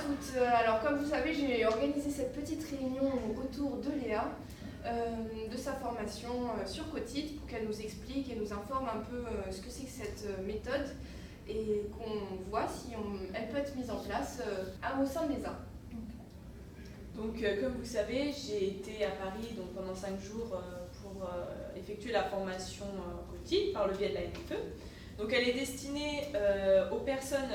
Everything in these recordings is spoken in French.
toutes. Alors comme vous savez, j'ai organisé cette petite réunion autour de Léa, de sa formation sur Cotid, pour qu'elle nous explique et nous informe un peu ce que c'est que cette méthode et qu'on voit si elle peut être mise en place au sein de l'ESA. Donc comme vous savez, j'ai été à Paris donc, pendant 5 jours pour effectuer la formation Cotid par le biais de la NFE. Donc elle est destinée aux personnes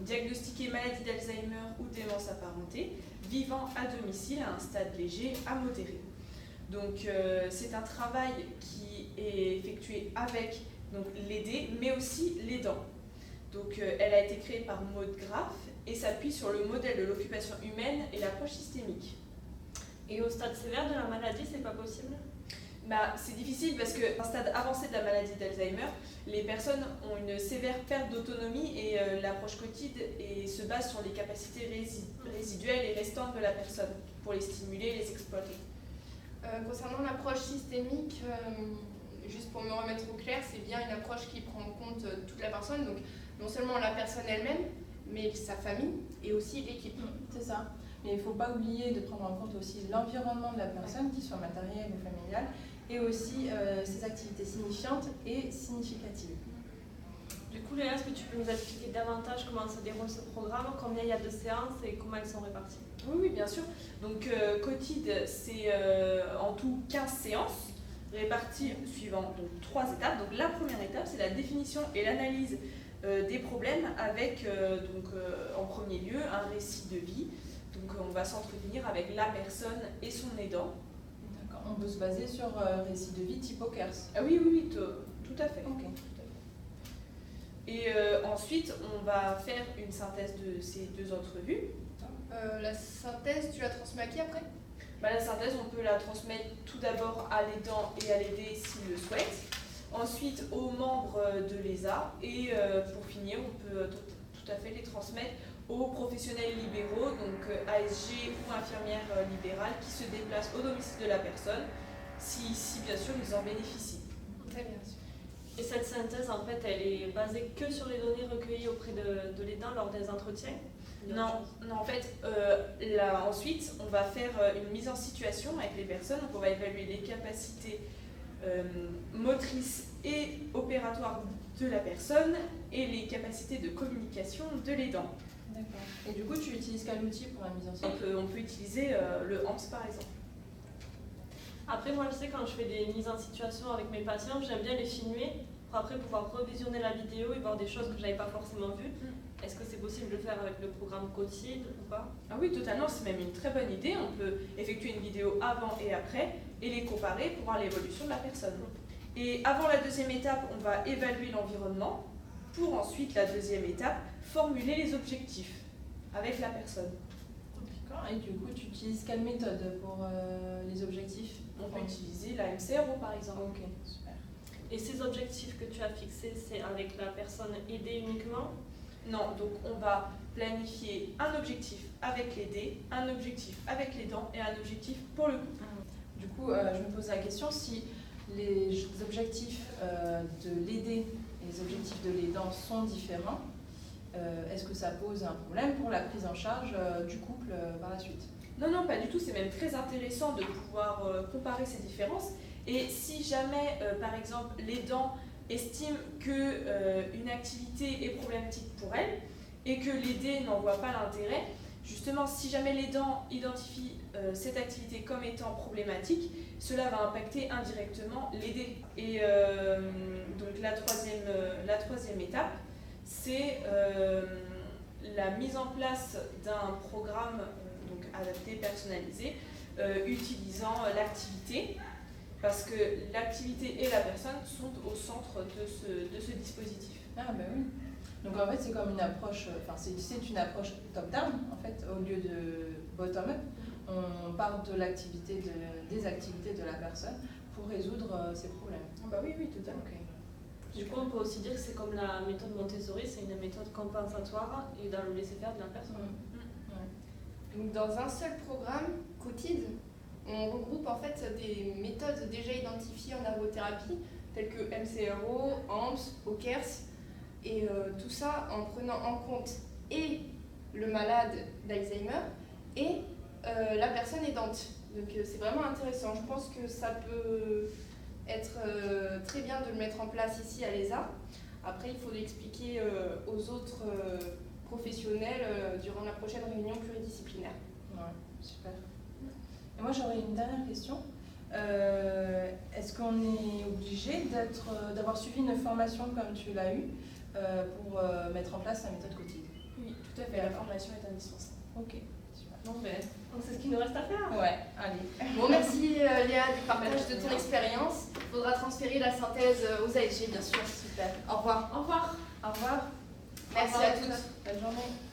diagnostiquées maladie d'Alzheimer ou démence apparentée, vivant à domicile à un stade léger à modéré. Donc c'est un travail qui est effectué avec l'aider, mais aussi l'aidant. Donc elle a été créée par Maud Graff et s'appuie sur le modèle de l'occupation humaine et l'approche systémique. Et au stade sévère de la maladie, c'est pas possible ? C'est difficile parce qu'à un stade avancé de la maladie d'Alzheimer, les personnes ont une sévère perte d'autonomie et l'approche Cotid se base sur les capacités résiduelles et restantes de la personne pour les stimuler et les exploiter. Concernant l'approche systémique, juste pour me remettre au clair, c'est bien une approche qui prend en compte toute la personne, donc non seulement la personne elle-même, mais sa famille et aussi l'équipe. C'est ça. Mais il ne faut pas oublier de prendre en compte aussi l'environnement de la personne, qu'il soit matériel ou familial, et aussi ses activités signifiantes et significatives. Du coup, Léa, est-ce que tu peux nous expliquer davantage comment se déroule ce programme, combien il y a de séances et comment elles sont réparties ? Oui, bien sûr. Donc Cotid, c'est en tout 15 séances, réparties suivant donc, 3 étapes. Donc la première étape, c'est la définition et l'analyse des problèmes avec, en premier lieu, un récit de vie. Donc on va s'entretenir avec la personne et son aidant. D'accord. On peut se baser sur récit de vie type OKERS. Ah oui, tout à fait. Okay. Et ensuite, on va faire une synthèse de ces 2 entrevues. La synthèse, tu la transmets à qui après ? La synthèse, on peut la transmettre tout d'abord à l'aidant et à l'aider s'il le souhaite. Ensuite, aux membres de l'ESA. Et pour finir, on peut tout à fait les transmettre aux professionnels libéraux, donc ASG ou infirmières libérales, qui se déplacent au domicile de la personne, si bien sûr ils en bénéficient. Très bien. Et cette synthèse, en fait, elle est basée que sur les données recueillies auprès de l'aidant lors des entretiens ? Non, en fait, ensuite, on va faire une mise en situation avec les personnes, donc on va évaluer les capacités motrices et opératoires de la personne et les capacités de communication de l'aidant. D'accord. Et du coup, tu utilises quel outil pour la mise en situation ? On peut utiliser le HAMS par exemple. Après, moi, je sais quand je fais des mises en situation avec mes patients, j'aime bien les filmer pour après pouvoir revisionner la vidéo et voir des choses que je n'avais pas forcément vues. Est-ce que c'est possible de le faire avec le programme Cotid ou pas ? Ah oui, totalement, c'est même une très bonne idée. On peut effectuer une vidéo avant et après et les comparer pour voir l'évolution de la personne. Et avant la deuxième étape, on va évaluer l'environnement pour ensuite, la deuxième étape, formuler les objectifs avec la personne. D'accord. Et du coup, tu utilises quelle méthode pour les objectifs ? On peut utiliser la MCRO par exemple. Ok, super. Et ces objectifs que tu as fixés, c'est avec la personne aidée uniquement ? Non, donc on va planifier un objectif avec l'aidé, un objectif avec l'aidant et un objectif pour le couple. Du coup, je me pose la question si les objectifs de l'aider et les objectifs de l'aidant sont différents, est-ce que ça pose un problème pour la prise en charge du couple par la suite ? Non, pas du tout. C'est même très intéressant de pouvoir comparer ces différences. Et si jamais, par exemple, l'aidant estime qu'une activité est problématique pour elle et que l'aidé n'en voit pas l'intérêt, justement, si jamais l'aidant identifie cette activité comme étant problématique, cela va impacter indirectement l'aidé. Et donc la troisième étape, c'est la mise en place d'un programme adapté, personnalisé, utilisant l'activité, parce que l'activité et la personne sont au centre de ce dispositif. Ah ben oui. Donc en fait c'est comme une approche, c'est une approche top-down en fait, au lieu de bottom-up. On part de l'activité, des activités de la personne pour résoudre ses problèmes. Ah bah oui, totalement. Okay. Du coup, on peut aussi dire que c'est comme la méthode Montessori, c'est une méthode compensatoire et dans le laisser-faire de la personne. Donc dans un seul programme, Cotid, on regroupe en fait des méthodes déjà identifiées en ergothérapie, telles que MCRO, AMPS, OKERS, et tout ça en prenant en compte et le malade d'Alzheimer et la personne aidante. Donc c'est vraiment intéressant. Je pense que ça peut être très bien de le mettre en place ici à l'ESA. Après, il faut l'expliquer aux autres professionnels durant la prochaine réunion pluridisciplinaire. Ouais, super. Et moi, j'aurais une dernière question. Est-ce qu'on est obligé d'avoir suivi une formation comme tu l'as eue pour mettre en place la méthode Cotid? Oui, tout à fait, la formation est indispensable. Ok, super. Non, mais c'est ce qu'il nous reste à faire. Ouais, allez. Bon, merci Léa du partage de ton expérience. Il faudra transférer la synthèse aux ASG, bien sûr. Super. Au revoir. Au revoir. Au revoir. Merci Au revoir à tous. Bonne journée.